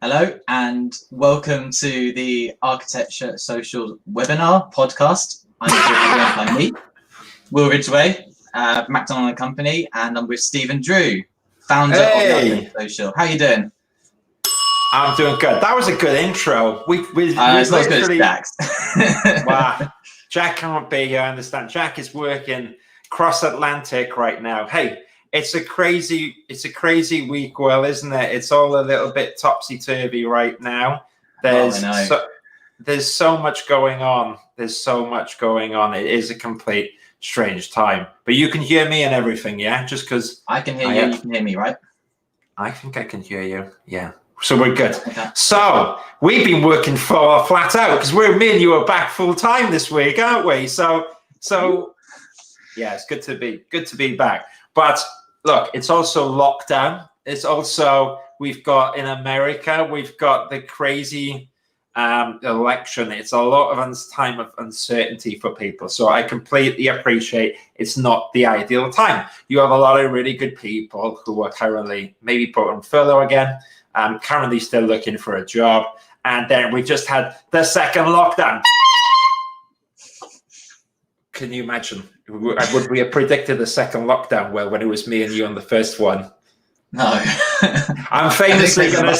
Hello and welcome to the Architecture Social webinar podcast. I'm me, Will Ridgway, Macdonald & Company, and I'm with Steve and Drew, founder of the Architecture Social. How are you doing? I'm doing good. That was a good intro. It's not as good as Jack's. Wow. Jack can't be here, I understand. Jack is working cross-Atlantic right now. Hey, it's a crazy week, Will, isn't it? It's all a little bit topsy-turvy right now. There's so much going on. There's so much going on. It is a complete strange time. But you can hear me and everything, yeah? Just because I can hear you, you can hear me, right? I think I can hear you, yeah. So we're good. Okay. So we've been working flat out because me and you are back full time this week, aren't we? So yeah, it's good to be back. But look, it's also lockdown. It's also, we've got in America, we've got the crazy election. It's a lot of time of uncertainty for people. So I completely appreciate it's not the ideal time. You have a lot of really good people who are currently maybe put on furlough again. Currently still looking for a job. And then we just had the second lockdown. Can you imagine? Would we have predicted the second lockdown well when it was me and you on the first one? No. I'm famously going to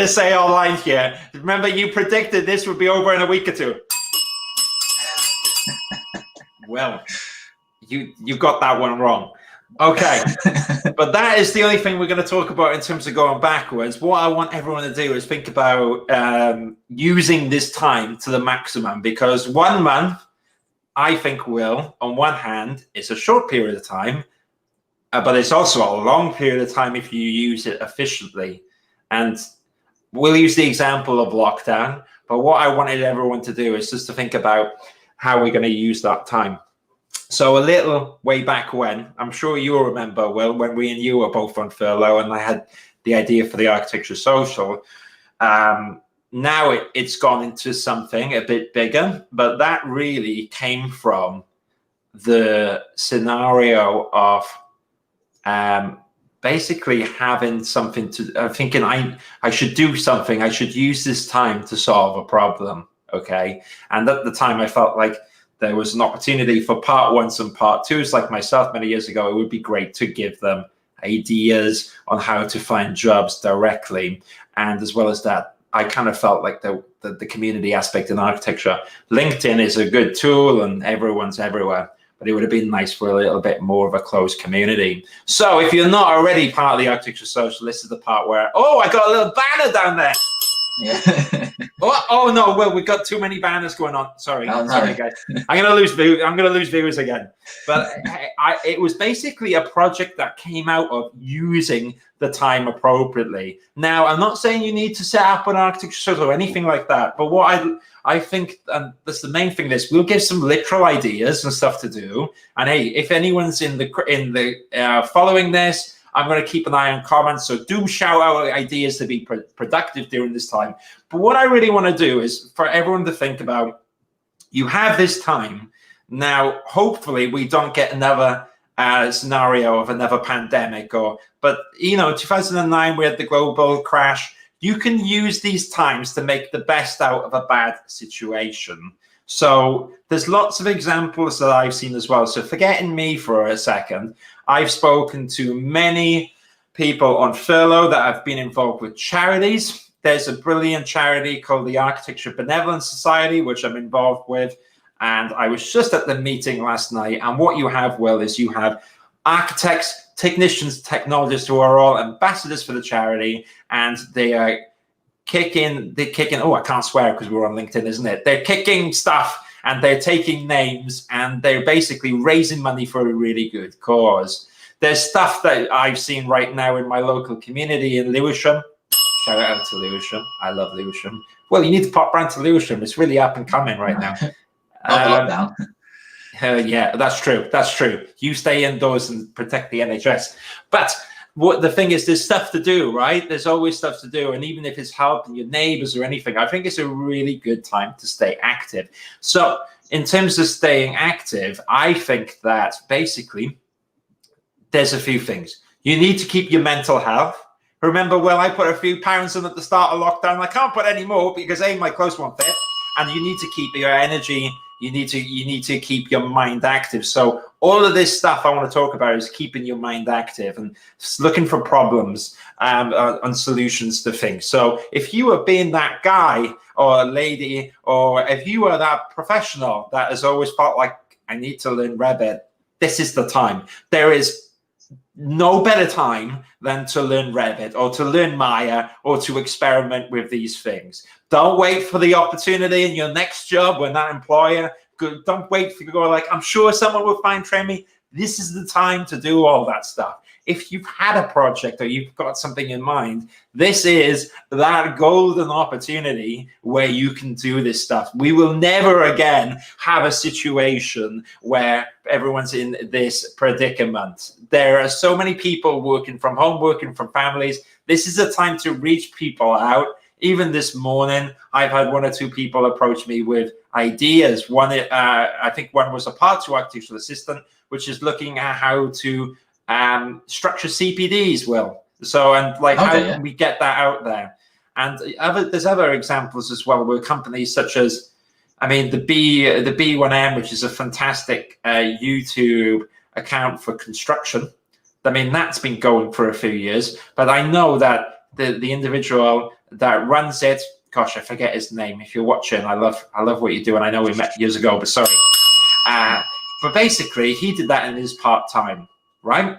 say online here. Remember, you predicted this would be over in a week or two. Well, you got that one wrong. Okay, but that is the only thing we're going to talk about in terms of going backwards. What I want everyone to do is think about using this time to the maximum, because 1 month, I think, will, on one hand, it's a short period of time, but it's also a long period of time if you use it efficiently. And we'll use the example of lockdown, but what I wanted everyone to do is just to think about how we're going to use that time. So a little way back when, I'm sure you'll remember, Will, when we and you were both on furlough and I had the idea for the Architecture Social. Now it's gone into something a bit bigger, but that really came from the scenario of basically having something to, thinking I should do something, I should use this time to solve a problem, okay? And at the time I felt like there was an opportunity for part ones and part twos, like myself many years ago. It would be great to give them ideas on how to find jobs directly. And as well as that, I kind of felt like the community aspect in architecture. LinkedIn is a good tool and everyone's everywhere, but it would have been nice for a little bit more of a close community. So if you're not already part of the Architecture Social, this is the part where, oh, I got a little banner down there. Yeah. oh no! Well, we've got too many banners going on. Sorry, sorry, guys. I'm gonna lose viewers again. But it was basically a project that came out of using the time appropriately. Now, I'm not saying you need to set up an architecture social or anything like that. But what I think, and that's the main thing, is we'll give some literal ideas and stuff to do. And hey, if anyone's in the following this, I'm going to keep an eye on comments, so do shout out ideas to be productive during this time. But what I really want to do is for everyone to think about, you have this time. Now, hopefully we don't get another scenario of another pandemic, but you know, 2009, we had the global crash. You can use these times to make the best out of a bad situation. So there's lots of examples that I've seen as well. So forgetting me for a second, I've spoken to many people on furlough that have been involved with charities. There's a brilliant charity called the Architecture Benevolence Society, which I'm involved with. And I was just at the meeting last night. And what you have, Will, is you have architects, technicians, technologists who are all ambassadors for the charity. And they are kicking, oh, I can't swear because we're on LinkedIn, isn't it? They're kicking stuff and they're taking names and they're basically raising money for a really good cause. There's stuff that I've seen right now in my local community in Lewisham. Shout out to Lewisham. I love Lewisham. Well, you need to pop round to Lewisham. It's really up and coming right now. Lockdown. Yeah, that's true. That's true. You stay indoors and protect the NHS. But what the thing is, there's stuff to do, right? There's always stuff to do. And even if it's helping your neighbors or anything, I think it's a really good time to stay active. So in terms of staying active, I think that basically there's a few things. You need to keep your mental health, Remember, well, I put a few pounds in at the start of lockdown. I can't put any more because A, my clothes won't fit, and you need to keep your energy. You need to keep your mind active. So all of this stuff I want to talk about is keeping your mind active and looking for problems and solutions to things. So if you are being that guy or lady, or if you are that professional that has always felt like I need to learn Revit, this is the time. There is no better time than to learn Revit or to learn Maya or to experiment with these things. Don't wait for the opportunity in your next job when that employer, don't wait for you to go like, I'm sure someone will train me. This is the time to do all that stuff. If you've had a project or you've got something in mind, this is that golden opportunity where you can do this stuff. We will never again have a situation where everyone's in this predicament. There are so many people working from home, working from families. This is a time to reach people out. Even this morning, I've had 1 or 2 people approach me with ideas. One, I think one was a part 2 architectural assistant, which is looking at how to structure CPDs well. So, and like, how can we get that out there? And there's other examples as well where companies such as, I mean, the B1M, which is a fantastic YouTube account for construction. I mean, that's been going for a few years, but I know that the individual that runs it, gosh, I forget his name. If you're watching, I love what you do, and I know we met years ago, but sorry. But basically, he did that in his part-time, right?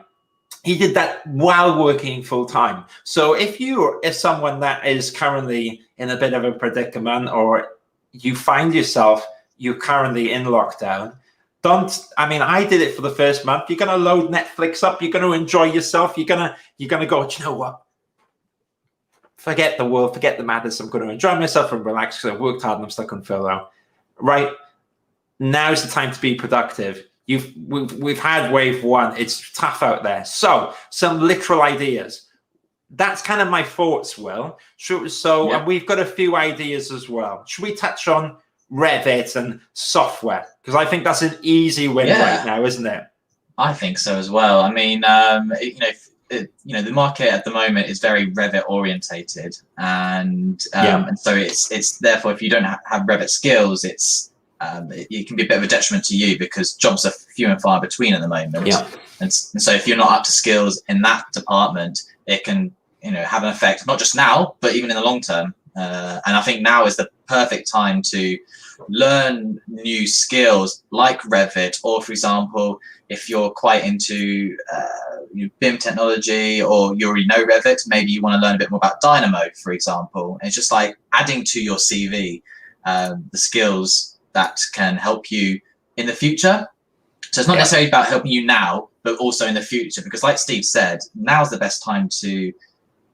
He did that while working full-time. So if you are someone that is currently in a bit of a predicament, or you find yourself, you're currently in lockdown, I did it for the first month. You're going to load Netflix up. You're going to enjoy yourself. You're going to go, do you know what? Forget the world, forget the madness. I'm going to enjoy myself and relax because I've worked hard and I'm stuck on furlough. Right? Now's the time to be productive. We've had wave 1. It's tough out there. So some literal ideas. That's kind of my thoughts, Will. And we've got a few ideas as well. Should we touch on Revit and software? Because I think that's an easy win right now, isn't it? I think so as well. I mean, the market at the moment is very Revit orientated, and so it's therefore, if you don't have Revit skills, it can be a bit of a detriment to you because jobs are few and far between at the moment. And so if you're not up to skills in that department, it can have an effect not just now but even in the long term. And I think now is the perfect time to learn new skills like Revit, or for example, if you're quite into BIM technology or you already know Revit, maybe you want to learn a bit more about Dynamo, for example. And it's just like adding to your CV the skills that can help you in the future. So it's not necessarily about helping you now, but also in the future, because like Steve said, now's the best time to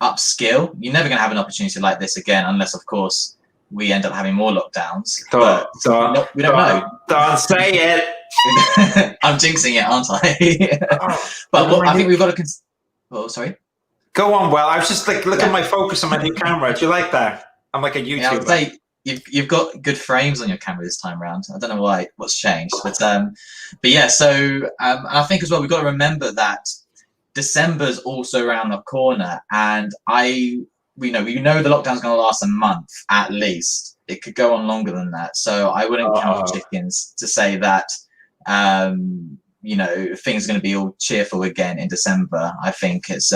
upskill. You're never going to have an opportunity like this again, unless, of course, we end up having more lockdowns. We don't know. Don't say it. I'm jinxing it, aren't I? But I think we've got to. Sorry. Go on. Well, I was just like, look at my focus on my new camera. Do you like that? I'm like a YouTuber. Yeah, I would say you've got good frames on your camera this time around. I don't know what's changed, but yeah. So I think as well, we've got to remember that December's also around the corner, and we know the lockdown's going to last a month at least. It could go on longer than that. So I wouldn't count chickens to say that, things are going to be all cheerful again in December. I think it's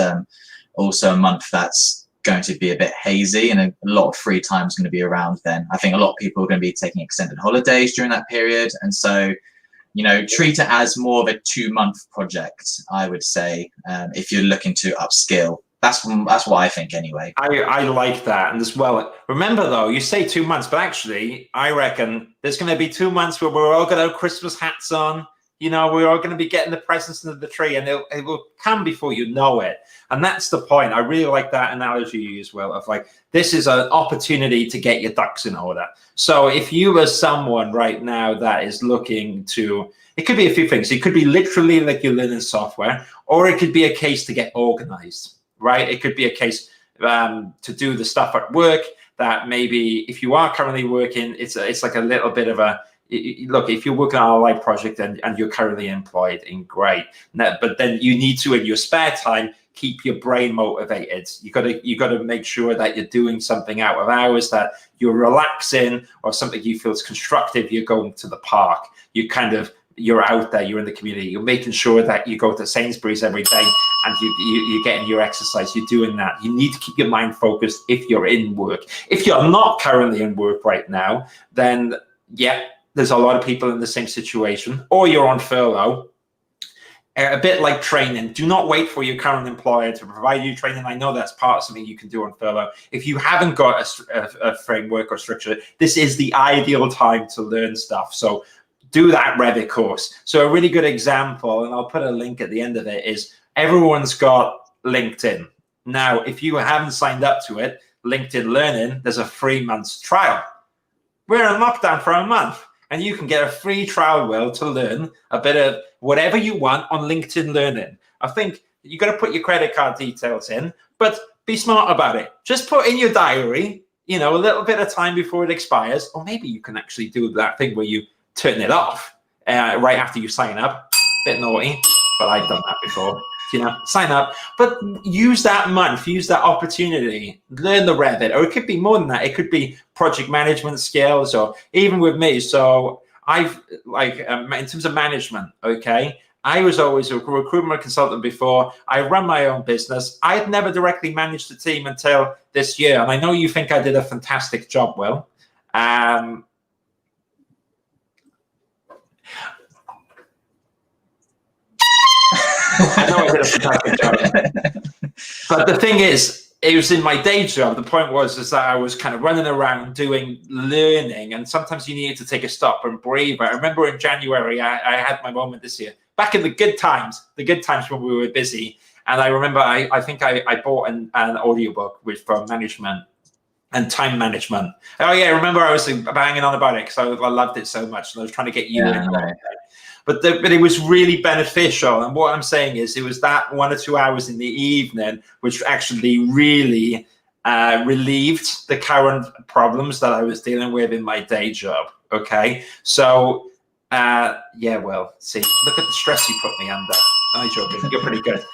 also a month that's going to be a bit hazy, and a lot of free time is going to be around then. I think a lot of people are going to be taking extended holidays during that period. And so, treat it as more of a 2-month project, I would say, if you're looking to upskill. That's what I think anyway. I like that. And as well, remember though, you say 2 months, but actually I reckon there's going to be 2 months where we're all going to have Christmas hats on. We're all going to be getting the presents under the tree, and it will come before you know it. And that's the point. I really like that analogy you use, Will, of like, this is an opportunity to get your ducks in order. So if you are someone right now that is looking to, it could be a few things. It could be literally like you're learning software, or it could be a case to get organized. Right? It could be a case to do the stuff at work that maybe if you are currently working, it's like a little bit of a, look, if you're working on a live project and you're currently employed, great. But then you need to, in your spare time, keep your brain motivated. You got to make sure that you're doing something out of hours, that you're relaxing, or something you feel is constructive. You're going to the park. You're out there. You're in the community. You're making sure that you go to Sainsbury's every day and you're getting your exercise. You're doing that. You need to keep your mind focused if you're in work. If you're not currently in work right now, then yeah, there's a lot of people in the same situation, or you're on furlough. A bit like training. Do not wait for your current employer to provide you training. I know that's part of something you can do on furlough. If you haven't got a framework or structure, this is the ideal time to learn stuff. So do that Revit course. So a really good example, and I'll put a link at the end of it, is everyone's got LinkedIn. Now, if you haven't signed up to it, LinkedIn Learning, there's a 3 months trial. We're in lockdown for a month, and you can get a free trial to learn a bit of whatever you want on LinkedIn Learning. I think you got to put your credit card details in, but be smart about it. Just put in your diary, a little bit of time before it expires, or maybe you can actually do that thing where you turn it off right after you sign up. Bit naughty, but I've done that before. Sign up, but use that month, use that opportunity, learn the Revit, or it could be more than that. It could be project management skills, or even with me. So I've in terms of management, okay, I was always a recruitment consultant before. I run my own business. I had never directly managed a team until this year. And I know you think I did a fantastic job, Will. I know I did a fantastic job. But the thing is, it was in my day job. The point was that I was kind of running around doing learning, and sometimes you needed to take a stop and breathe. I remember in January, I had my moment this year, back in the good times when we were busy. And I remember, I think I bought an audiobook from management and time management. Oh yeah, I remember I was banging on about it because I loved it so much, and I was trying to get you in. Right. But it was really beneficial. And what I'm saying is, it was that 1 or 2 hours in the evening which actually really relieved the current problems that I was dealing with in my day job. Okay, so yeah, well, see, look at the stress you put me under. I'm joking. You're pretty good.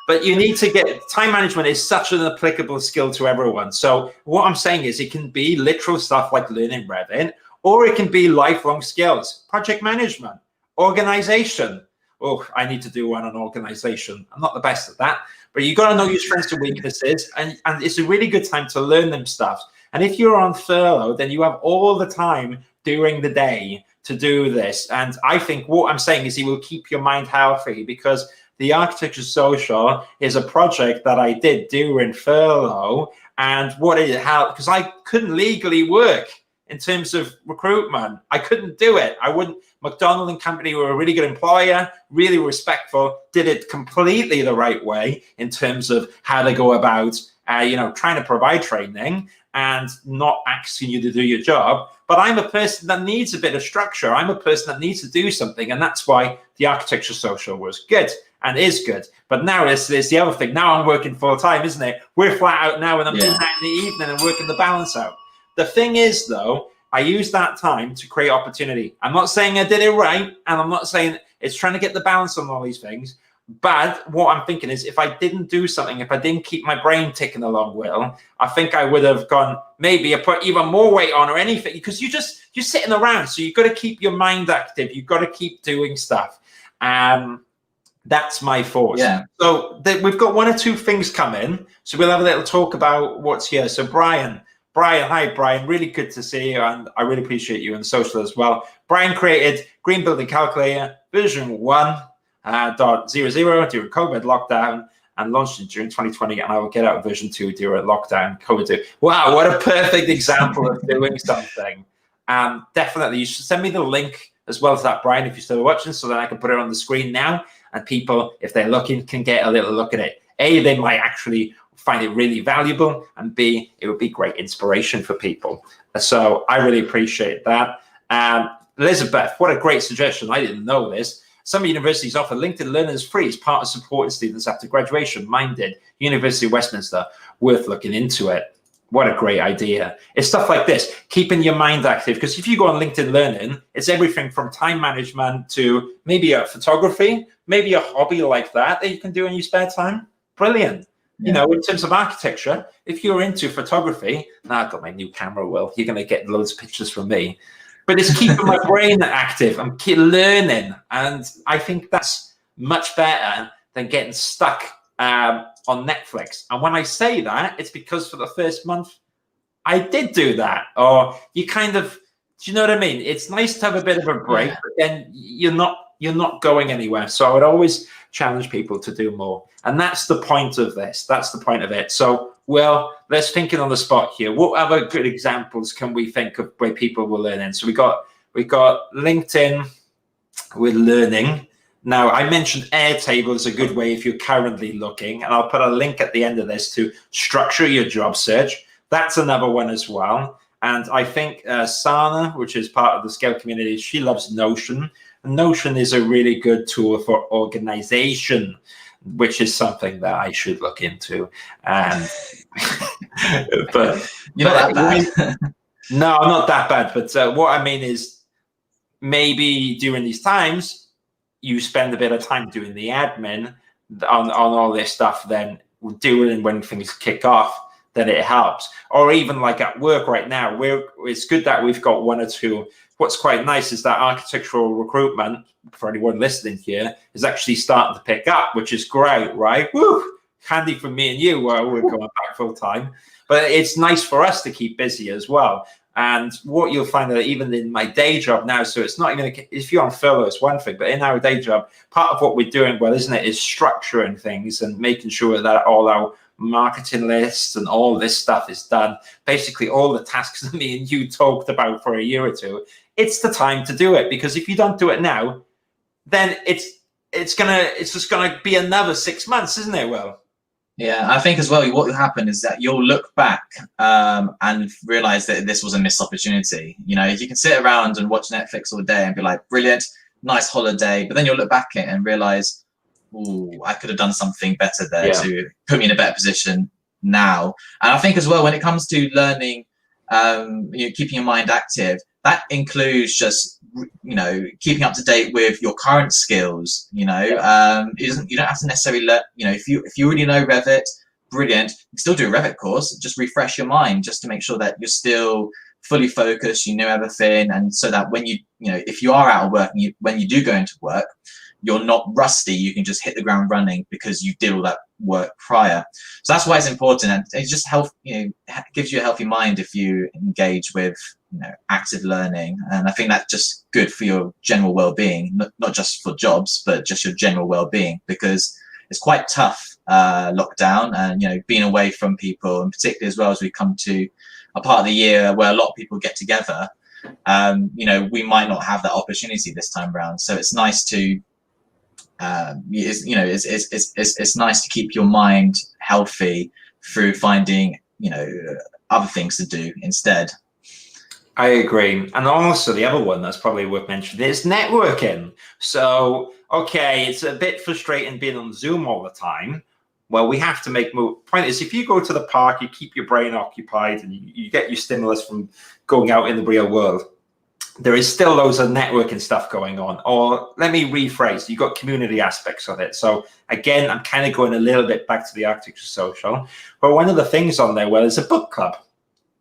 But you need to get time management is such an applicable skill to everyone. So what I'm saying is, it can be literal stuff like learning Revit, or it can be lifelong skills, project management, organization. Oh, I need to do one on organization. I'm not the best at that, but you got to know your strengths and weaknesses, and it's a really good time to learn them stuff. And if you're on furlough, then you have all the time during the day to do this. And I think what I'm saying is, it will keep your mind healthy, because the Architecture Social is a project that I did during furlough, and what it helped, because I couldn't legally work in terms of recruitment. I couldn't do it. I wouldn't. McDonald and Company were a really good employer, really respectful, did it completely the right way in terms of how they go about, trying to provide training and not asking you to do your job. But I'm a person that needs a bit of structure. I'm a person that needs to do something. And that's why the Architecture Social was good and is good. But now there's the other thing. Now I'm working full time, isn't it? We're flat out now, and I'm doing that in the evening and working the balance out. The thing is, though, I used that time to create opportunity. I'm not saying I did it right, and I'm not saying it's trying to get the balance on all these things. But what I'm thinking is, if I didn't do something, if I didn't keep my brain ticking along, Will, I think I would have gone, maybe I put even more weight on or anything, because you're sitting around. So you've got to keep your mind active. You've got to keep doing stuff. That's my thoughts. Yeah. So we've got 1 or 2 things coming. So we'll have a little talk about what's here. So Brian, hi, Brian. Really good to see you, and I really appreciate you in social as well. Brian created Green Building Calculator version 1.00 during COVID lockdown, and launched it during 2020, and I will get out version 2 during lockdown, COVID 2. Wow, what a perfect example of doing something. Definitely, you should send me the link as well as that, Brian, if you're still watching, so that I can put it on the screen now, and people, if they're looking, can get a little look at it. A, they might actually find it really valuable, and B, it would be great inspiration for people. So I really appreciate that. Elizabeth, what a great suggestion. I didn't know this. Some universities offer LinkedIn Learners free as part of supporting students after graduation. Mine did. University of Westminster. Worth looking into it. What a great idea. It's stuff like this, keeping your mind active. Because if you go on LinkedIn Learning, it's everything from time management to maybe a photography, maybe a hobby like that you can do in your spare time. brilliant. Yeah. You know, in terms of architecture, if you're into photography, I've got my new camera, Will, you're going to get loads of pictures from me. But it's keeping my brain active. I'm learning. And I think that's much better than getting stuck on Netflix. And when I say that, it's because for the first month, I did do that. Or you kind of, do you know what I mean? It's nice to have a bit of a break, but then you're not going anywhere. So I would always challenge people to do more. And that's the point of this. That's the point of it. So, well, let's think it on the spot here. What other good examples can we think of where people were learning? So we got LinkedIn with learning. Now, I mentioned Airtable is a good way if you're currently looking, and I'll put a link at the end of this to structure your job search. That's another one as well. And I think Sana, which is part of the Scale community, she loves Notion. Notion is a really good tool for organization, which is something that I should look into. And but you're not that bad. No, I'm not that bad. But what I mean is, maybe during these times, you spend a bit of time doing the admin on all this stuff. Then doing when things kick off, then it helps. Or even like at work right now, it's good that we've got one or two. What's quite nice is that architectural recruitment, for anyone listening here, is actually starting to pick up, which is great, right? Woo! Handy for me and you, where we're going back full time. But it's nice for us to keep busy as well. And what you'll find that even in my day job now, so it's not even, if you're on furlough, it's one thing, but in our day job, part of what we're doing well, isn't it, is structuring things and making sure that all our marketing lists and all this stuff is done. Basically, all the tasks that me and you talked about for a year or two, it's the time to do it, because if you don't do it now, then it's just gonna be another 6 months, isn't it, Will? Yeah, I think as well, what will happen is that you'll look back and realize that this was a missed opportunity. You know, you can sit around and watch Netflix all day and be like, brilliant, nice holiday. But then you'll look back at it and realize, ooh, I could have done something better there to put me in a better position now. And I think as well, when it comes to learning, keeping your mind active, that includes just, keeping up to date with your current skills. You don't have to necessarily if you already know Revit, brilliant. You can still do a Revit course. Just refresh your mind, just to make sure that you're still fully focused. You know everything, and so that when if you are out of work and when you do go into work, you're not rusty. You can just hit the ground running because you did all that work prior. So that's why it's important, and it just gives you a healthy mind if you engage with active learning. And I think that's just good for your general well-being, not just for jobs, but just your general well-being, because it's quite tough lockdown and being away from people, and particularly as well as we come to a part of the year where a lot of people get together. We might not have that opportunity this time around, so it's nice to it's nice to keep your mind healthy through finding other things to do instead. I agree. And also the other one that's probably worth mentioning is networking. So, okay, it's a bit frustrating being on Zoom all the time. Well, we have to make move. Point is, if you go to the park, you keep your brain occupied and you get your stimulus from going out in the real world. There is still loads of networking stuff going on. Or let me rephrase, you've got community aspects of it. So again, I'm kind of going a little bit back to the architecture social. But one of the things on there, well, is a book club.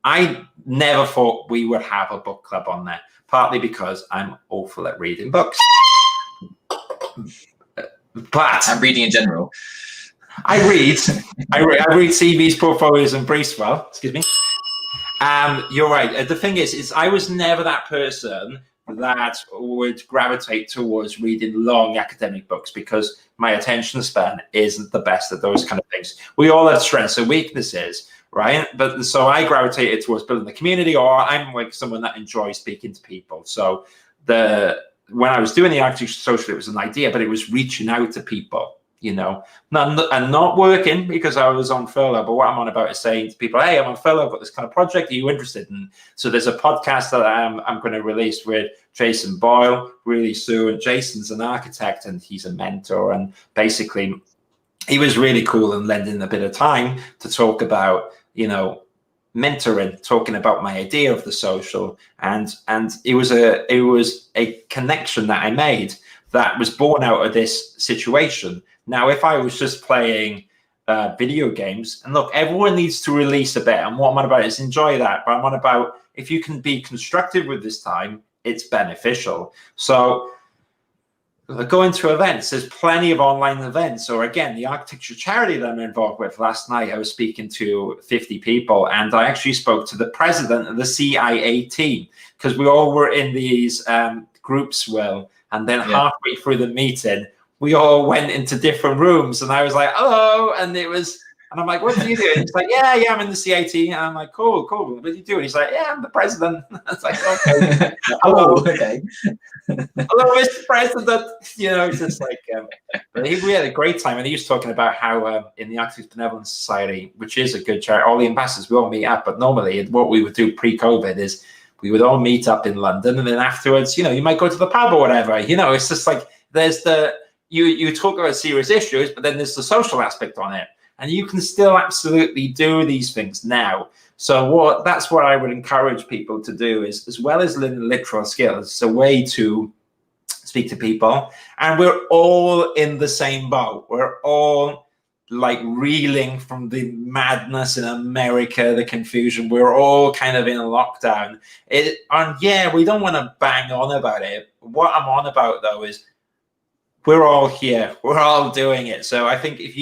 I never thought we would have a book club on there, partly because I'm awful at reading books. But I'm reading in general. I read CVs, portfolios, and briefs well. Excuse me. You're right. The thing is I was never that person that would gravitate towards reading long academic books, because my attention span isn't the best at those kind of things. We all have strengths and weaknesses, right? But so I gravitated towards building the community, or I'm like someone that enjoys speaking to people. So when I was doing the architecture social, it was an idea, but it was reaching out to people, not working because I was on furlough. But what I'm on about is saying to people, hey, I'm on furlough, I've got this kind of project. Are you interested? And so there's a podcast that I'm going to release with Jason Boyle really soon. Jason's an architect and he's a mentor. And basically, he was really cool and lending a bit of time to talk about, mentoring, talking about my idea of the social. And it was a connection that I made that was born out of this situation. Now, if I was just playing video games. And look, everyone needs to release a bit. And what I'm on about is enjoy that. But I'm on about if you can be constructive with this time, it's beneficial. So going to events, there's plenty of online events. Or again, the architecture charity that I'm involved with, last night I was speaking to 50 people, and I actually spoke to the president of the CIA team, because we all were in these groups, Will, and then halfway through the meeting, we all went into different rooms, and I was like, hello, and I'm like, what do you do? And he's like, yeah, I'm in the CAT. And I'm like, cool. What do you do? And he's like, yeah, I'm the president. It's like, okay. Hello. Okay. Hello, Mr. President. It's just like, but we had a great time. And he was talking about how in the Architects Benevolence Society, which is a good charity, all the ambassadors, we all meet up. But normally what we would do pre-COVID is we would all meet up in London. And then afterwards, you might go to the pub or whatever. It's just like, there's you talk about serious issues, but then there's the social aspect on it. And you can still absolutely do these things now. So that's what I would encourage people to do, is, as well as learning literal skills, it's a way to speak to people. And we're all in the same boat. We're all like reeling from the madness in America, the confusion. We're all kind of in lockdown. We don't want to bang on about it. What I'm on about, though, is we're all here. We're all doing it. So I think if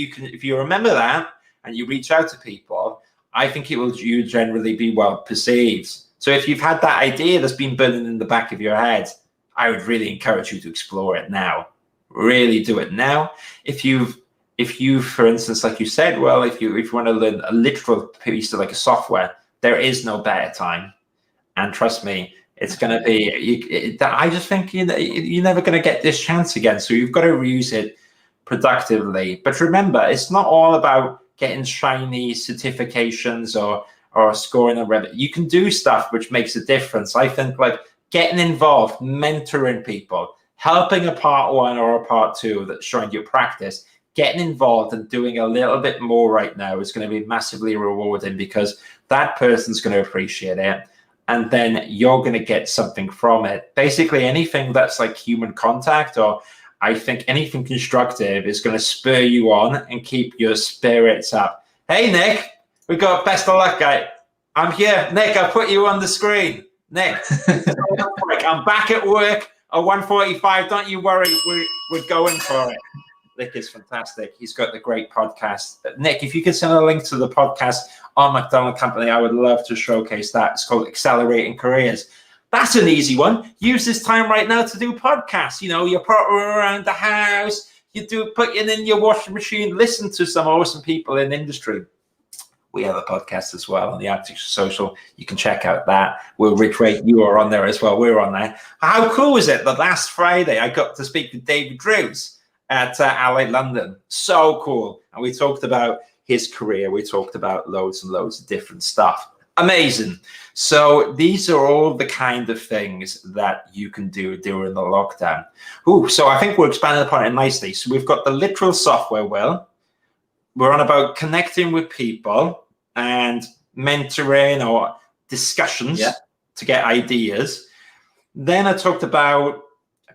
you remember that and you reach out to people, I think you generally be well perceived. So if you've had that idea that's been burning in the back of your head, I would really encourage you to explore it now. Really do it now. If you, for instance, like you said, well, if you want to learn a literal piece of like a software, there is no better time. And trust me, it's going to be, I just think you're never going to get this chance again. So you've got to use it productively. But remember, it's not all about getting shiny certifications or scoring a Revit. You can do stuff which makes a difference. I think like getting involved, mentoring people, helping a part 1 or a part 2 that's showing you practice, getting involved and doing a little bit more right now is going to be massively rewarding, because that person's going to appreciate it. And then you're going to get something from it. Basically, anything that's like human contact, or I think anything constructive, is going to spur you on and keep your spirits up. Hey, Nick, we got best of luck, guy. I'm here. Nick, I put you on the screen. Nick, I'm back at work at 1:45. Don't you worry. We're going for it. Nick is fantastic. He's got the great podcast. Nick, if you could send a link to the podcast on McDonald Company, I would love to showcase that. It's called Accelerating Careers. That's an easy one. Use this time right now to do podcasts. You put around the house, put it in your washing machine, listen to some awesome people in industry. We have a podcast as well on the Architecture Social. You can check out that. Will Ridgway, you are on there as well. We're on there. How cool was it that last Friday I got to speak with David Drews at Allied London? So cool. And we talked about his career. We talked about loads and loads of different stuff. Amazing. So these are all the kind of things that you can do during the lockdown. So I think we're expanding upon it nicely. So we've got the literal software, Will. We're on about connecting with people and mentoring or discussions to get ideas. Then I talked about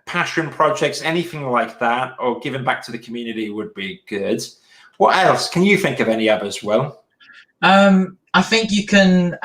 passion projects, anything like that, or giving back to the community would be good. What else? Can you think of any others, Will? I think you can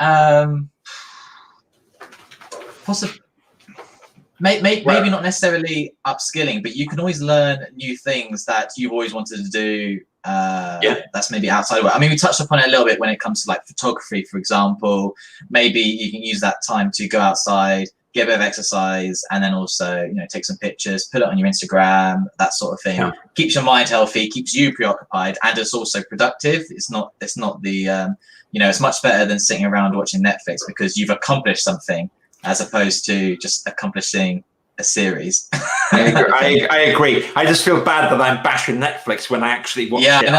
maybe not necessarily upskilling, but you can always learn new things that you've always wanted to do. That's maybe outside of work. I mean, we touched upon it a little bit when it comes to like photography, for example. Maybe you can use that time to go outside, get a bit of exercise, and then also, take some pictures, put it on your Instagram, that sort of thing. Yeah. Keeps your mind healthy, keeps you preoccupied, and it's also productive. It's not the, it's much better than sitting around watching Netflix, because you've accomplished something as opposed to just accomplishing a series. I agree. I just feel bad that I'm bashing Netflix when I actually watch it.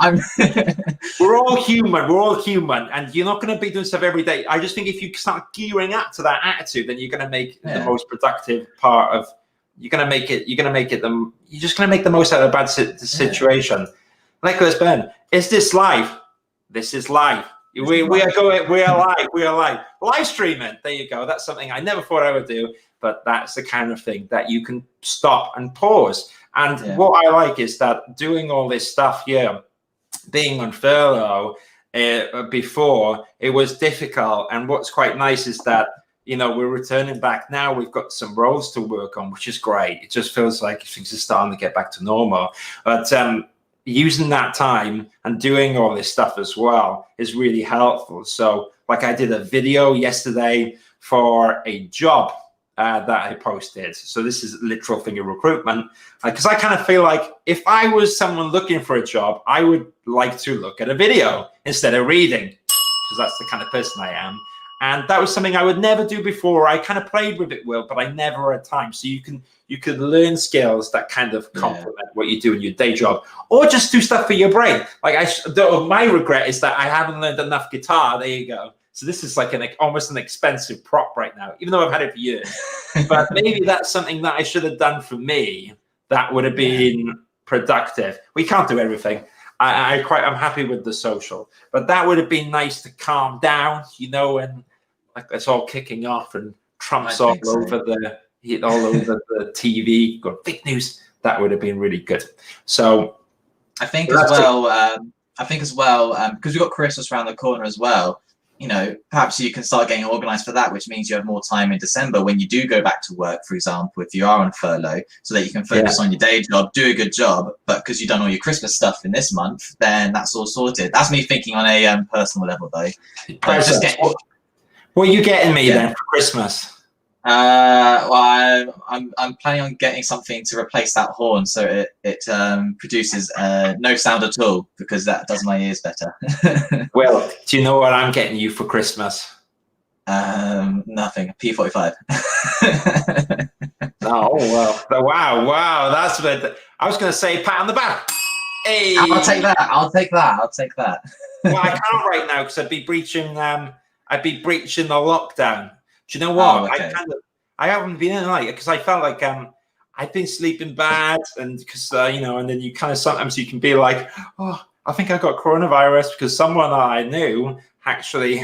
I'm We're all human. We're all human, and you're not going to be doing stuff every day. I just think if you start gearing up to that attitude, then you're going to make the most productive part of. You're just going to make the most out of a bad situation. Yeah. Nicholas Ben, is this live? This is live. We are live. We are live. Live streaming. There you go. That's something I never thought I would do, but that's the kind of thing that you can stop and pause. And what I like is that doing all this stuff here, being on furlough before, it was difficult. And what's quite nice is that, you know, we're returning back now. We've got some roles to work on, which is great. It just feels like things are starting to get back to normal. But using that time and doing all this stuff as well is really helpful. So like I did a video yesterday for a job that I posted. So this is literal thing of recruitment, because I kind of feel like if I was someone looking for a job, I would like to look at a video instead of reading, because that's the kind of person I am. And that was something I would never do before. I kind of played with it, Will, but I never had time. So you can learn skills that kind of complement what you do in your day job, or just do stuff for your brain. Like my regret is that I haven't learned enough guitar. There you go. So this is like almost an expensive prop right now, even though I've had it for years. But maybe that's something that I should have done for me. That would have been productive. We can't do everything. I'm happy with the social, but that would have been nice to calm down, you know, and like it's all kicking off and Trump's all over the TV, got fake news. That would have been really good. So I think as well, because we've got Christmas around the corner as well. You know, perhaps you can start getting organized for that, which means you have more time in December when you do go back to work, for example, if you are on furlough, so that you can focus on your day job, do a good job. But because you've done all your Christmas stuff in this month, then that's all sorted. That's me thinking on a personal level, though. What are you getting me then for Christmas? Well, I'm planning on getting something to replace that horn, so it produces no sound at all, because that does my ears better. Well, do you know what I'm getting you for Christmas? Nothing. P45. Oh well, wow! That's what I was going to say. Pat on the back. Hey, I'll take that. Well, I can't right now because I'd be breaching the lockdown. Do you know what? Oh, okay. I haven't been in like, because I felt like I've been sleeping bad, and because you know, and then you kind of sometimes you can be like, oh, I think I got coronavirus because someone that I knew actually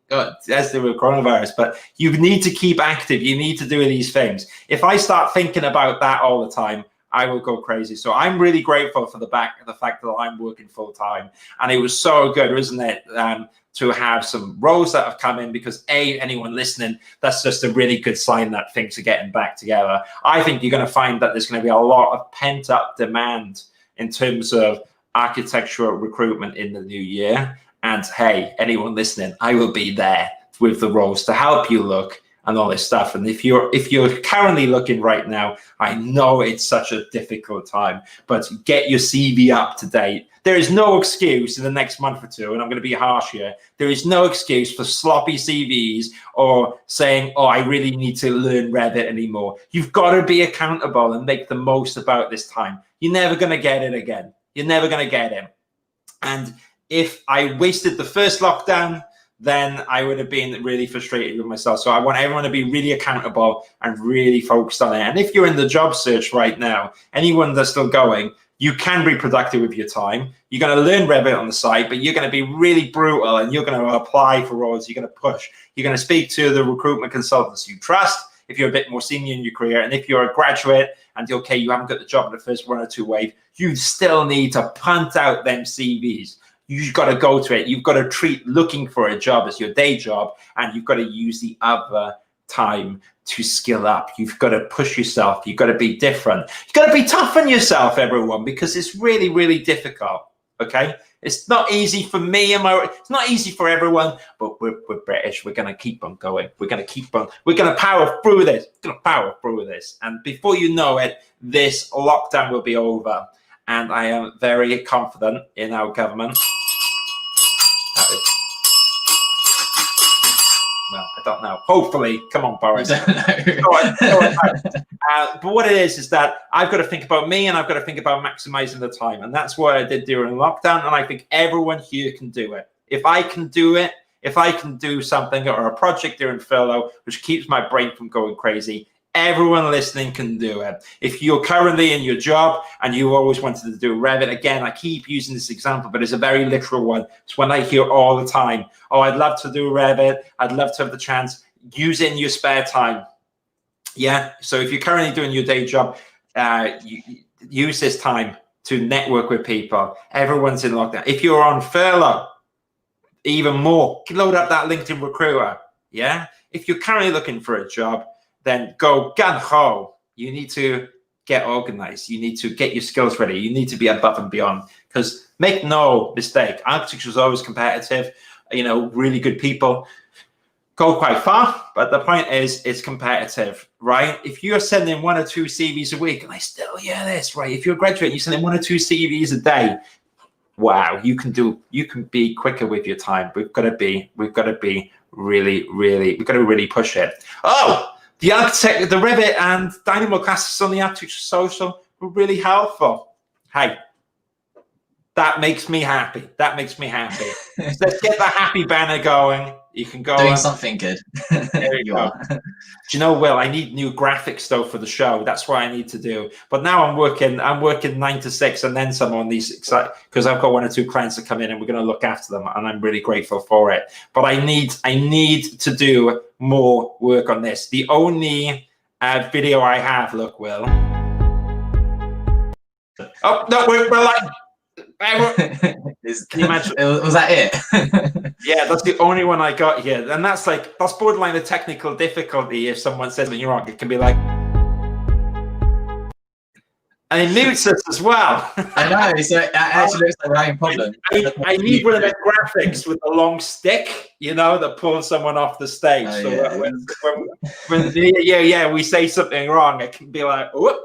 got tested with coronavirus. But you need to keep active. You need to do these things. If I start thinking about that all the time, I will go crazy. So I'm really grateful for the fact that I'm working full time, and it was so good, isn't it? To have some roles that have come in, because anyone listening, that's just a really good sign that things are getting back together. I think you're going to find that there's going to be a lot of pent up demand in terms of architectural recruitment in the new year. And hey, anyone listening, I will be there with the roles to help you look and all this stuff. And if you're currently looking right now, I know it's such a difficult time, but get your CV up to date. There is no excuse in the next month or two, and I'm going to be harsh here. There is no excuse for sloppy CVs or saying, oh, I really need to learn Revit anymore. You've got to be accountable and make the most about this time. You're never going to get it again. You're never going to get it. And if I wasted the first lockdown, then I would have been really frustrated with myself. So I want everyone to be really accountable and really focused on it. And if you're in the job search right now, anyone that's still going, you can be productive with your time. You're going to learn Revit on the side, but you're going to be really brutal, and you're going to apply for roles. You're going to push. You're going to speak to the recruitment consultants you trust if you're a bit more senior in your career. And if you're a graduate and okay, you haven't got the job in the first 1 or 2 wave, you still need to punt out them CVs. You've got to go to it. You've got to treat looking for a job as your day job, and you've got to use the other time to skill up. You've got to push yourself. You've got to be different. You've got to be tough on yourself, everyone, because it's really, really difficult. Okay, it's not easy for me, it's not easy for everyone, but we're British. We're going to keep on going. We're going to power through this. And before you know it, this lockdown will be over. And I am very confident in our government. No, I don't know. Hopefully, come on, Boris. Go on. But what it is that I've got to think about me, and I've got to think about maximizing the time. And that's what I did during lockdown. And I think everyone here can do it. If I can do it, if I can do something or a project during furlough, which keeps my brain from going crazy, everyone listening can do it. If you're currently in your job and you always wanted to do Revit, again, I keep using this example, but it's a very literal one. It's one I hear all the time. Oh, I'd love to do Revit. I'd love to have the chance. Use it in your spare time. Yeah. So if you're currently doing your day job, use this time to network with people. Everyone's in lockdown. If you're on furlough, even more, load up that LinkedIn recruiter. Yeah. If you're currently looking for a job, then go gun ho. You need to get organized. You need to get your skills ready. You need to be above and beyond, because make no mistake, architecture is always competitive. You know, really good people go quite far, but the point is it's competitive, right? If you're sending 1 or 2 CVs a week, and I still hear this, right? If you're a graduate, you're sending 1 or 2 CVs a day. Wow, you can be quicker with your time. We've got to be really push it. Oh, the architect, the Revit and Dynamo classes on the Architecture Social were really helpful. Hey, that makes me happy. That makes me happy. So let's get the happy banner going. You can go doing something good. There you go. Do you know, Will, I need new graphics though for the show. That's what I need to do. But now I'm working 9 to 6 and then some on these, because I've got 1 or 2 clients that come in and we're going to look after them, and I'm really grateful for it. But I need to do more work on this. The only video I have, look, Will. Oh no, we're like. Can you imagine? Was that it? Yeah, that's the only one I got here, and that's borderline a technical difficulty. If someone says something wrong, it can be like, and it mutes us as well. I know. So it actually looks like we're having a problem. I need one of the graphics with a long stick, you know, that pulls someone off the stage. Oh, so yeah. when we say something wrong, it can be like, whoop.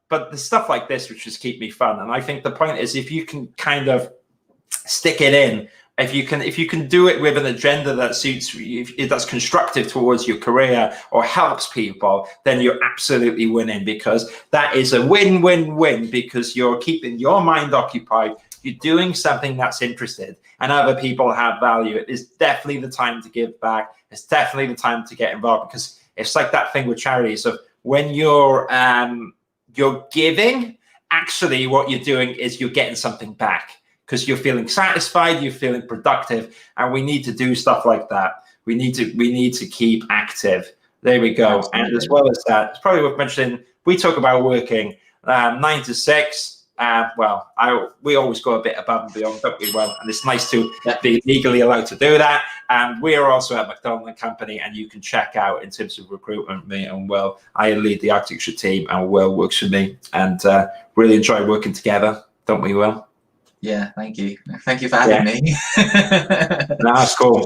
But the stuff like this, which just keep me fun, and I think the point is, if you can kind of stick it in, if you can do it with an agenda that suits you, that's constructive towards your career or helps people, then you're absolutely winning, because that is a win-win-win, because you're keeping your mind occupied, you're doing something that's interested, and other people have value. It is definitely the time to give back. It's definitely the time to get involved, because it's like that thing with charities of when you're giving, actually what you're doing is you're getting something back, because you're feeling satisfied, you're feeling productive, and we need to do stuff like that. We need to keep active. There we go. Absolutely. And as well as that, it's probably worth mentioning, we talk about working 9 to 6. We always go a bit above and beyond, don't we? Well, and it's nice to be legally allowed to do that. And we are also at McDonald & Company, and you can check out in terms of recruitment, me and Will. I lead the architecture team, and Will works for me, and really enjoy working together, don't we, Will? Yeah, thank you. Thank you for having me. No, it's cool.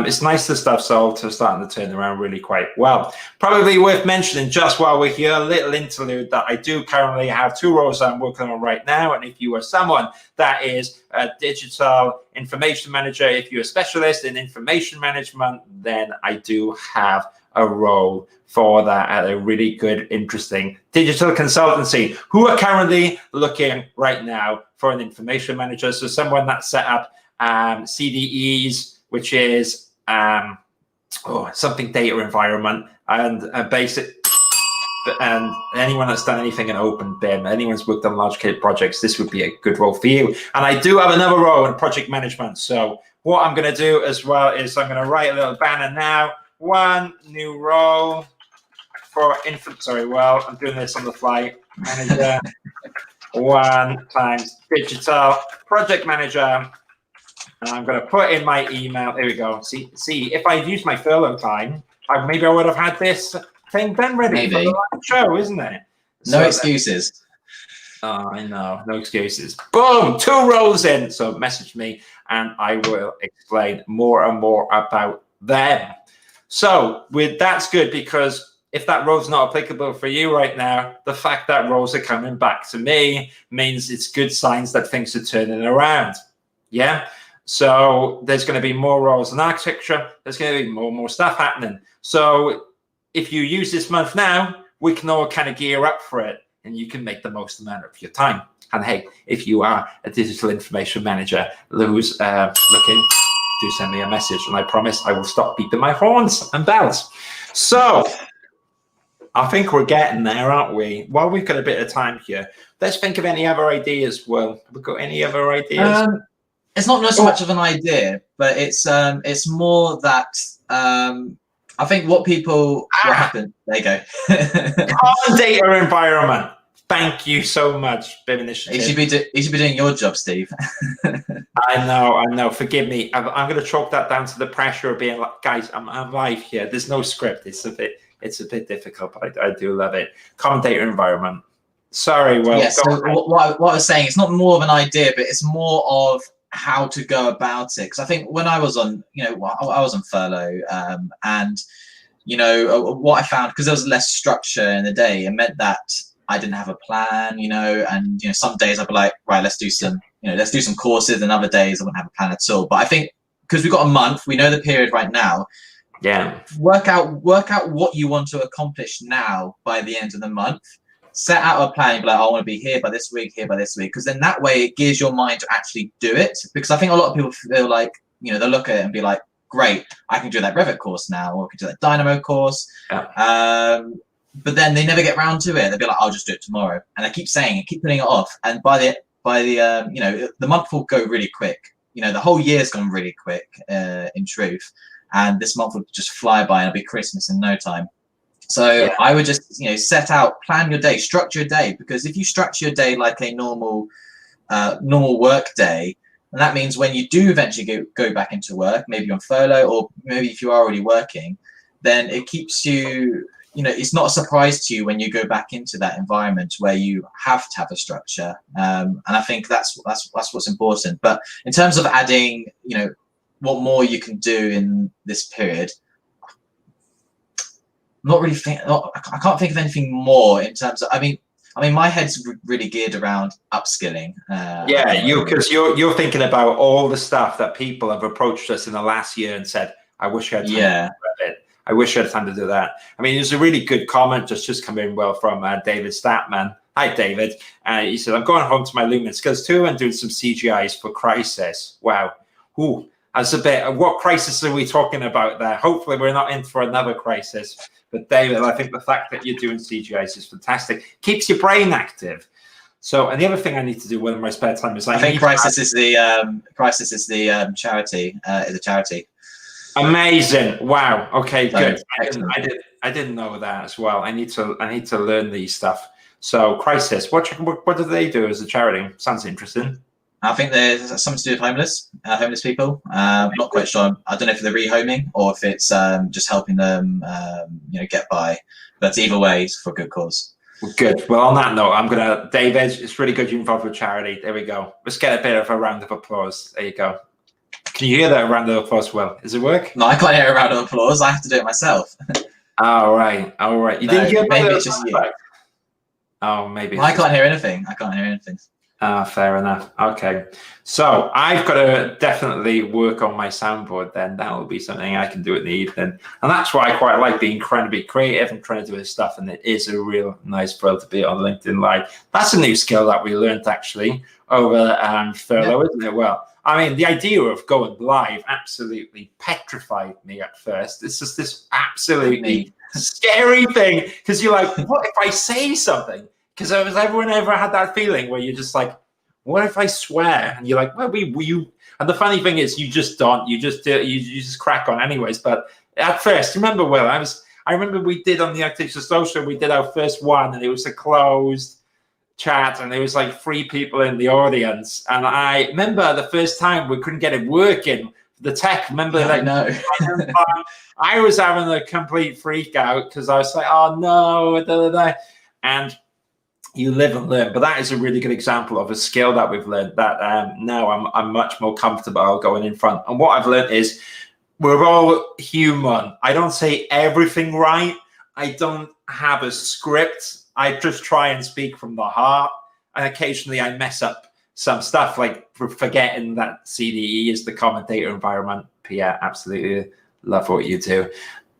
It's nice the stuff's all starting to turn around really quite well. Probably worth mentioning, just while we're here, a little interlude, that I do currently have 2 roles I'm working on right now. And if you are someone that is a digital information manager, if you're a specialist in information management, then I do have a role for that at a really good, interesting digital consultancy who are currently looking right now for an information manager. So someone that set up CDEs, which is something data environment, and basic. And anyone that's done anything in open BIM, anyone's worked on large scale projects, this would be a good role for you. And I do have another role in project management. So what I'm going to do as well is I'm going to write a little banner now. 1 new role for I'm doing this on the fly. Manager 1 times digital project manager, and I'm going to put in my email. There we go. See, if I'd used my furlough time, maybe I would have had this thing done ready for the live show, isn't it? No excuses. Oh, I know, no excuses. Boom, 2 roles in. So message me, and I will explain more and more about them. So that's good, because if that role's not applicable for you right now, the fact that roles are coming back to me means it's good signs that things are turning around. Yeah. So there's going to be more roles in architecture. There's going to be more stuff happening. So if you use this month now, we can all kind of gear up for it, and you can make the most amount of your time. And hey, if you are a digital information manager who's looking, do send me a message, and I promise I will stop beeping my horns and bells. So I think we're getting there, aren't we? While we've got a bit of time here, let's think of any other ideas. Will, have we got any other ideas? It's not so much of an idea, but it's more that I think what happened. There you go. Common data environment. Thank you so much, BIM Initiative. You should be doing your job, Steve. I know. Forgive me. I'm going to chalk that down to the pressure of being like, guys, I'm live here. There's no script. It's a bit difficult, but I do love it. Common data environment. Sorry, well. Yeah, so what I was saying, it's not more of an idea, but it's more of how to go about it. Because I think when I was on, I was on furlough, and what I found, because there was less structure in the day, it meant that I didn't have a plan, and some days I'd be like, right, let's do some courses, and other days I wouldn't have a plan at all. But I think because we've got a month, we know the period right now. Yeah. Work out what you want to accomplish now by the end of the month. Set out a plan, be like, I want to be here by this week, because then that way it gives your mind to actually do it. Because I think a lot of people feel like, they'll look at it and be like, great, I can do that Revit course now, or I can do that Dynamo course. Yeah. But then they never get round to it. They'll be like, I'll just do it tomorrow. And I keep saying it, keep putting it off. And by the the month will go really quick. The whole year's gone really quick, in truth. And this month will just fly by, and it'll be Christmas in no time. So yeah. I would just, set out, plan your day, structure your day. Because if you structure your day like a normal work day, and that means when you do eventually go back into work, maybe on furlough, or maybe if you are already working, then it keeps you, it's not a surprise to you when you go back into that environment where you have to have a structure. And I think that's what's important. But in terms of adding, what more you can do in this period, I can't think of anything more in terms of, I mean, my head's really geared around upskilling. Because you're thinking about all the stuff that people have approached us in the last year and said, I wish I had time to do it. I wish I had time to do that. I mean, there's a really good comment just come in from David Statman. Hi, David. He said, I'm going home to my Lumen Skills 2 and doing some CGIs for Crisis. Wow. Ooh, that's a bit, what crisis are we talking about there? Hopefully we're not in for another crisis. But David, I think the fact that you're doing CGIs is fantastic. Keeps your brain active. So, and the other thing I need to do in my spare time is I think Crisis is the charity. Is a charity. Amazing! Wow. Okay, So, good. excellent. I didn't know that as well. I need to learn these stuff. So, Crisis. What do they do as a charity? Sounds interesting. I think there's something to do with homeless people. Not quite sure. I don't know if they're rehoming or if it's just helping them, get by. But either way, it's for a good cause. Good. Well, on that note, David, it's really good you're involved with charity. There we go. Let's get a bit of a round of applause. There you go. Can you hear that round of applause, Will? Does it work? No, I can't hear a round of applause. I have to do it myself. All right. You didn't hear maybe it's just you. Oh, maybe. I can't hear anything. Fair enough. Okay. So I've got to definitely work on my soundboard then. That will be something I can do in the evening. And that's why I quite like being incredibly creative and trying to do this stuff. And it is a real nice thrill to be on LinkedIn Live. That's a new skill that we learned actually over furlough, isn't it? Well, I mean, the idea of going live absolutely petrified me at first. It's just this absolutely scary thing because you're like, what if I say something? Because everyone ever had that feeling where you're just like, what if I swear? And you're like, well, you. And the funny thing is, you just don't. You just crack on anyways. But at first, remember, Will, I remember we did on the Architecture Social, we did our first one, and it was a closed chat, and there was like 3 people in the audience. And I remember the first time we couldn't get it working. The tech, remember? I know. I was having a complete freak out because I was like, oh no, and you live and learn. But that is a really good example of a skill that we've learned that now I'm much more comfortable going in front. And what I've learned is we're all human. I don't say everything right. I don't have a script. I just try and speak from the heart. And occasionally I mess up some stuff, like forgetting that CDE is the common data environment. Yeah, absolutely love what you do.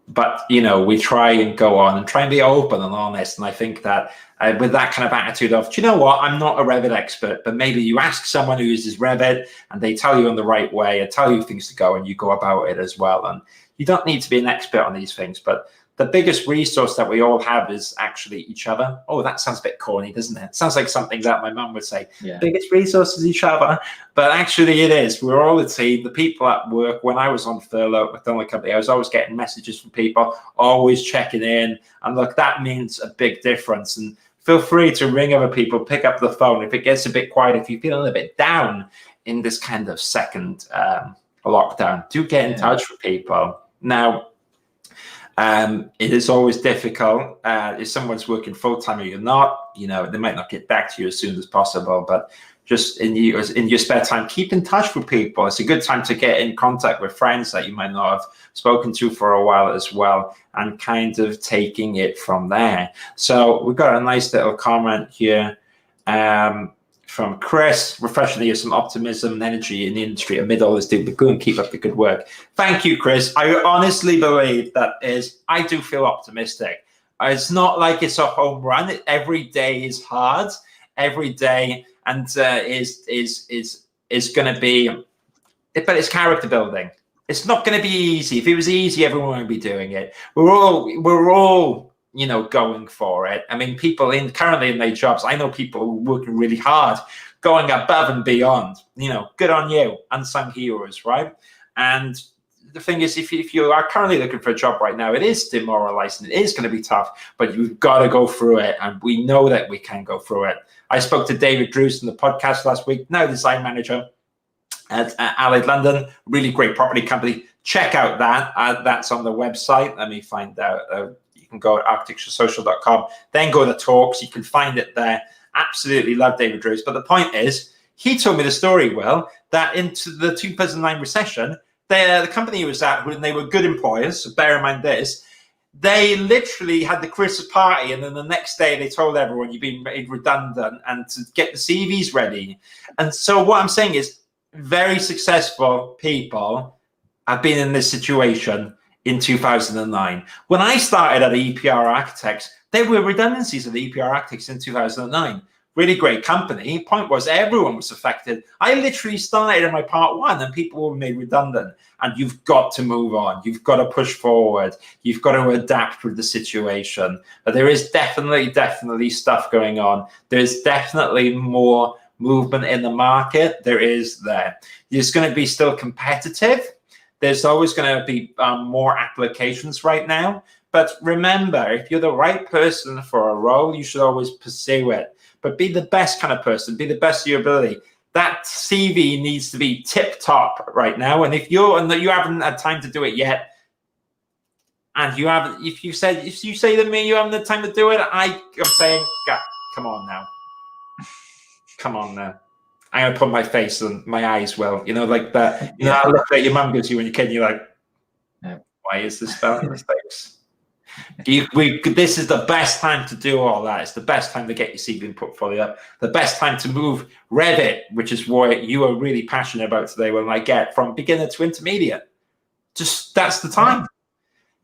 But, we try and go on and try and be open and honest. And I think that with that kind of attitude of, do you know what, I'm not a Revit expert, but maybe you ask someone who uses Revit and they tell you in the right way and tell you things to go and you go about it as well. And you don't need to be an expert on these things, but the biggest resource that we all have is actually each other. Oh, that sounds a bit corny, doesn't it? Sounds like something that my mum would say. Yeah. Biggest resource is each other. But actually it is. We're all a team. The people at work, when I was on furlough with the only company, I was always getting messages from people, always checking in. And look, that means a big difference. And feel free to ring other people, pick up the phone. If it gets a bit quiet, if you're feeling a bit down in this kind of second lockdown, do get in touch with people. Now, it is always difficult if someone's working full-time or you're not, they might not get back to you as soon as possible, but just in your spare time, keep in touch with people. It's a good time to get in contact with friends that you might not have spoken to for a while as well, and kind of taking it from there. So we've got a nice little comment here from Chris. Refreshing to hear some optimism and energy in the industry amid all this doom. But go and keep up the good work. Thank you, Chris. I honestly believe I do feel optimistic. It's not like it's a home run. Every day is hard. Every day and is going to be, but it's character building. It's not going to be easy. If it was easy, everyone would be doing it. We're all going for it. I mean, people currently in their jobs, I know people working really hard, going above and beyond. Good on you, unsung heroes, right? And the thing is, if you are currently looking for a job right now, it is demoralizing. It is going to be tough, but you've got to go through it. And we know that we can go through it. I spoke to David Drews in the podcast last week, now design manager at Allied London, really great property company. Check out that. That's on the website. Let me find out. You can go to architecturesocial.com, then go to talks. You can find it there. Absolutely love David Drews. But the point is, he told me the story, that into the 2009 recession, the company he was at, when they were good employers, so bear in mind this, they literally had the Christmas party, and then the next day they told everyone you've been made redundant and to get the CVs ready. And so what I'm saying is, very successful people have been in this situation in 2009. When I started at EPR Architects, there were redundancies at EPR Architects in 2009. Really great company. Point was, everyone was affected. I literally started in my part one and people were made redundant. And you've got to move on. You've got to push forward. You've got to adapt with the situation. But there is definitely stuff going on. There's definitely more movement in the market. There's going to be still competitive. There's always going to be more applications right now. But remember, if you're the right person for a role, you should always pursue it. But be the best kind of person, be the best of your ability. That CV needs to be tip top right now. And if you haven't had time to do it yet, and if you say to me you haven't had time to do it, I'm saying, God, come on now. Come on now. I'm gonna put my face and my eyes like that. I look at your mum gives you when you're kid, you're like, why is this spelling mistakes? This is the best time to do all that. It's the best time to get your CV and portfolio up. The best time to move Revit, which is what you are really passionate about today. When I get from beginner to intermediate, that's the time.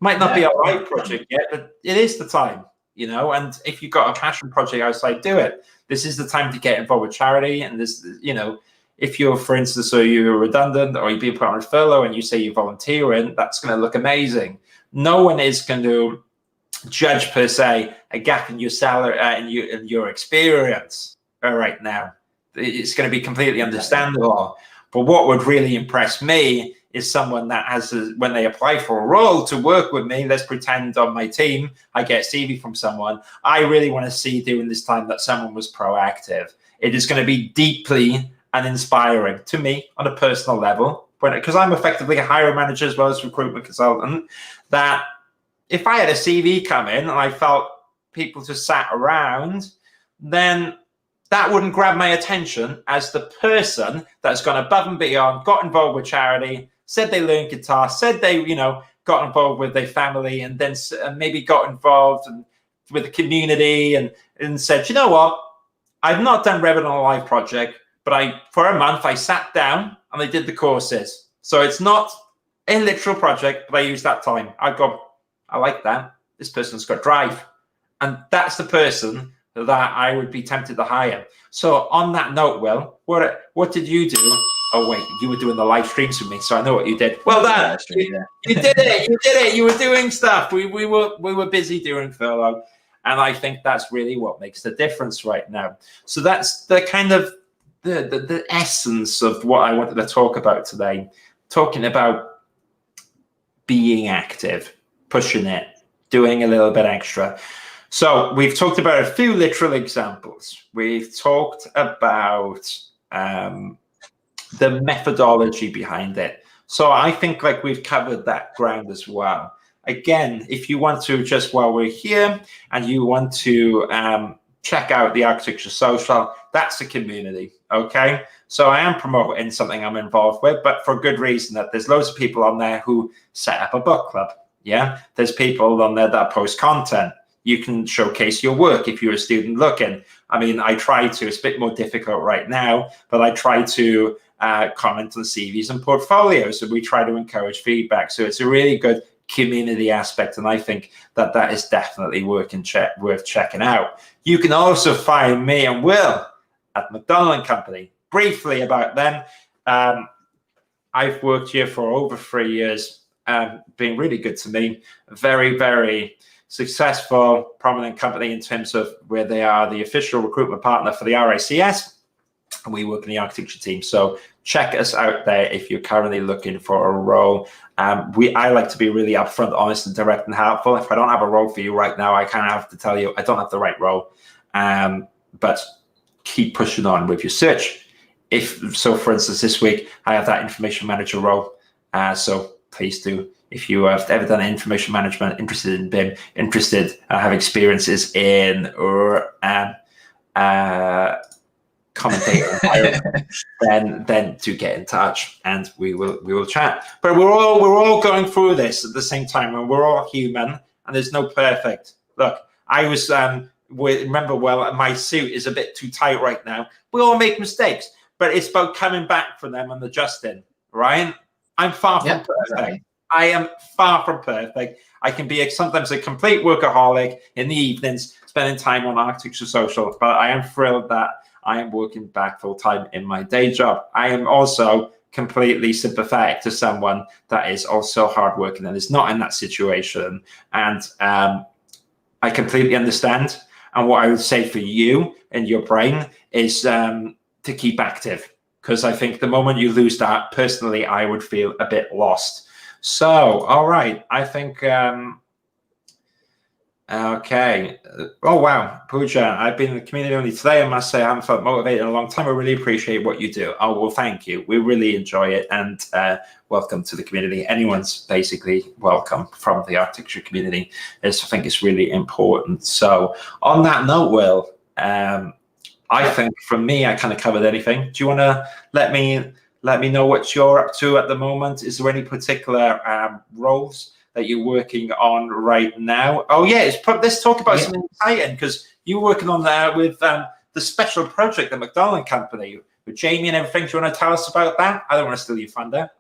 Might not be a right project yet, but it is the time. And if you've got a passion project outside, do it. This is the time to get involved with charity. And this, if you're, for instance, you're redundant or you're being put on a furlough and you say you're volunteering, that's going to look amazing. No one is going to judge per se a gap in your salary and your experience right now. It's going to be completely understandable. But what would really impress me is someone that when they apply for a role to work with me, let's pretend on my team, I get a CV from someone. I really want to see during this time that someone was proactive. It is going to be deeply and inspiring to me on a personal level, because I'm effectively a hiring manager as well as recruitment consultant, that if I had a CV come in and I felt people just sat around, then that wouldn't grab my attention as the person that's gone above and beyond, got involved with charity, said they learned guitar, said they, got involved with their family, and then maybe got involved with the community and said, you know what, I've not done Revit on a live project, but for a month I sat down and I did the courses. So it's not a literal project, but I used that time. I like that. This person's got drive. And that's the person that I would be tempted to hire. So on that note, Will, what did you do? Oh, wait, you were doing the live streams with me, so I know what you did. Well done. You did it. You were doing stuff. We were busy doing furlough. And I think that's really what makes the difference right now. So that's the kind of the essence of what I wanted to talk about today. Talking about being active, pushing it, doing a little bit extra. So we've talked about a few literal examples. We've talked about the methodology behind it. So I think like we've covered that ground as well. Again, if you want to, just while we're here and you want to check out the Architecture Social, that's a community, okay? So I am promoting something I'm involved with, but for good reason, that there's loads of people on there who set up a book club, yeah? There's people on there that post content. You can showcase your work if you're a student looking. I mean, I try to, it's a bit more difficult right now, but I try to comment on CVs and portfolios, and we try to encourage feedback. So it's a really good community aspect, and I think that that is definitely worth checking out. You can also find me and Will at McDonald & Company. Briefly about them, I've worked here for over 3 years, been really good to me. Very, very successful, prominent company in terms of where they are the official recruitment partner for the RICS, and we work in the architecture team. So check us out there if you're currently looking for a role. I like to be really upfront, honest, and direct and helpful. If I don't have a role for you right now, I kind of have to tell you I don't have the right role. But keep pushing on with your search. So, for instance, this week I have that information manager role. So please do. If you have ever done information management, interested in BIM, have experiences in commentating, then do get in touch and we will chat. But we're all going through this at the same time, and we're all human, and there's no perfect. Look, I was remember, well, my suit is a bit too tight right now. We all make mistakes, but it's about coming back from them and adjusting. Right? I'm far from perfect. Exactly. I am far from perfect. I can be sometimes a complete workaholic in the evenings, spending time on Architecture Social, but I am thrilled that I am working back full time in my day job. I am also completely sympathetic to someone that is also hardworking and is not in that situation. And I completely understand. And what I would say for you and your brain is to keep active, because I think the moment you lose that, personally, I would feel a bit lost. So, all right, I think, okay. Oh, wow, Pooja, I've been in the community only today. I must say I haven't felt motivated in a long time. I really appreciate what you do. Oh, well, thank you. We really enjoy it, and welcome to the community. Anyone's basically welcome from the architecture community. I think it's really important. So on that note, Will, I think from me, I kind of covered anything. Do you want to let me know what you're up to at the moment? Is there any particular roles that you're working on right now? Oh yeah, let's talk about something exciting, because you're working on that with the special project at McDonald & Company with Jamie and everything. Do you want to tell us about that? I don't want to steal your thunder.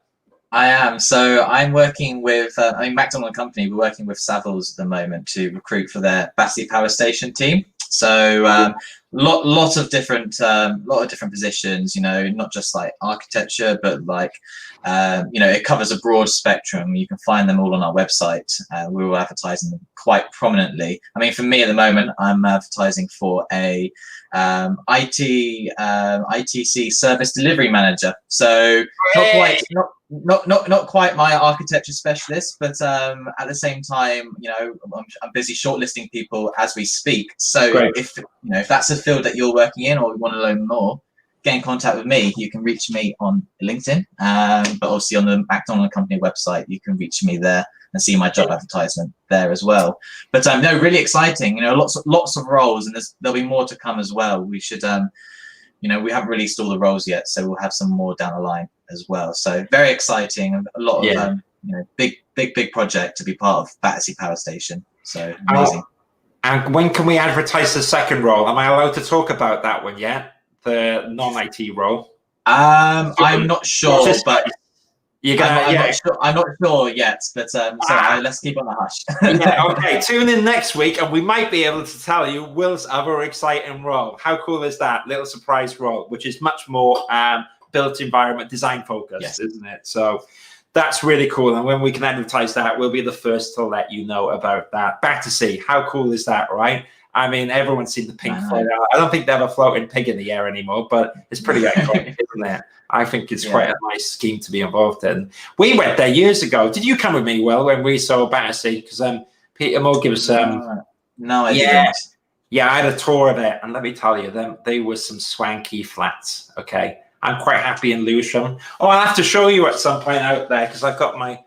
I am. So I'm working with, McDonald & Company, we're working with Savills at the moment to recruit for their Battersea Power Station team. So lot of different positions, not just like architecture, but like, it covers a broad spectrum. You can find them all on our website. We're all advertising them quite prominently. I mean, for me at the moment, I'm advertising for a ITC service delivery manager. So not quite my architecture specialist, but at the same time, I'm busy shortlisting people as we speak. So great. If that's a field that you're working in or you want to learn more, get in contact with me. You can reach me on LinkedIn, but obviously on the McDonald & Company website, you can reach me there and see my job advertisement there as well. But no, really exciting. Lots of roles, and there'll be more to come as well. We should, we haven't released all the roles yet, so we'll have some more down the line as well. So very exciting, and a lot of big project to be part of Battersea Power Station. So amazing. And when can we advertise the second role? Am I allowed to talk about that one yet? The non-IT role? I'm not sure, but I'm not sure yet. But let's keep on the hush. Okay, tune in next week, and we might be able to tell you Will's other exciting role. How cool is that? Little surprise role, which is much more built environment design focused, isn't it? So that's really cool. And when we can advertise that, we'll be the first to let you know about that. Battersea, how cool is that, right? I mean, everyone's seen the pink float out. I don't think they have a floating pig in the air anymore, but it's pretty iconic, isn't it? I think it's quite a nice scheme to be involved in. We went there years ago. Did you come with me, Will, when we saw Battersea? Because Peter Moore gave us No, I Yeah. didn't. Yeah, I had a tour of it, and let me tell you, they were some swanky flats. Okay, I'm quite happy in Lewisham. Oh, I'll have to show you at some point out there because I've got my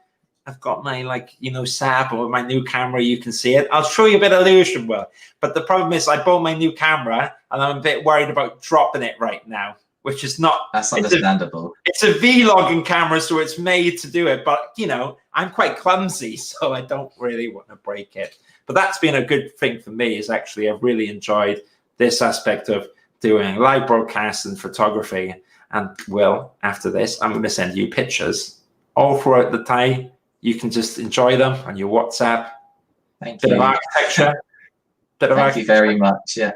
like Sab or my new camera. You can see it. I'll show you a bit of Lewisham, Will. But the problem is, I bought my new camera, and I'm a bit worried about dropping it right now, which is not. That's understandable. It's a vlogging camera, so it's made to do it. But I'm quite clumsy, so I don't really want to break it. But that's been a good thing for me, is actually I've really enjoyed this aspect of doing live broadcasts and photography. And Will, after this, I'm going to send you pictures all throughout the day. You can just enjoy them on your WhatsApp. Thank Bit you. of architecture. Thank you very much. Yeah.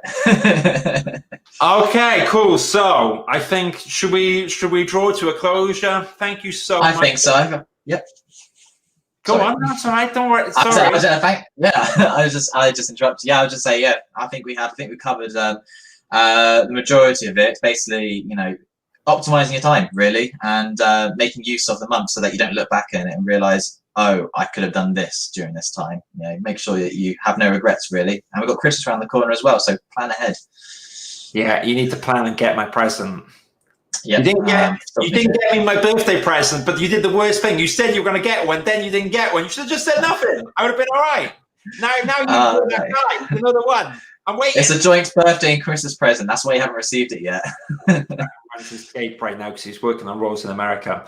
Okay, cool. So I think should we draw to a closure? Thank you so much. I think so. Yep. Go Sorry. on. That's all right. Don't worry. Sorry. I just interrupted. Yeah, I would just say, yeah, I think we covered the majority of it. Basically, optimizing your time really, and making use of the month so that you don't look back in it and realize, oh, I could have done this during this time. Make sure that you have no regrets really. And we've got Christmas around the corner as well, so plan ahead. Yeah, you need to plan and get my present. Yep. You didn't get me my birthday present, but you did the worst thing. You said you were going to get one, then you didn't get one. You should have just said nothing. I would have been all right. Now you're that guy. Another one. I'm waiting. It's a joint birthday and Christmas present. That's why you haven't received it yet. He's escaped right now because he's working on roles in America.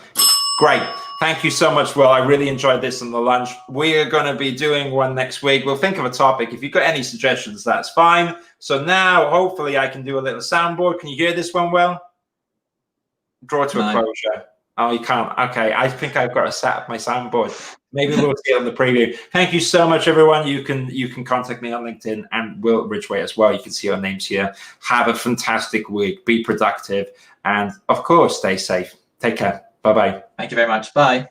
Great. Thank you so much, Will. I really enjoyed this on the lunch. We're going to be doing one next week. We'll think of a topic. If you've got any suggestions, that's fine. So now, hopefully, I can do a little soundboard. Can you hear this one, Will? Draw to a closure. Oh, you can't. Okay. I think I've got to set up my soundboard. Maybe we'll see it on the preview. Thank you so much, everyone. You can contact me on LinkedIn and Will Ridgway as well. You can see our names here. Have a fantastic week. Be productive. And, of course, stay safe. Take care. Bye-bye. Thank you very much. Bye.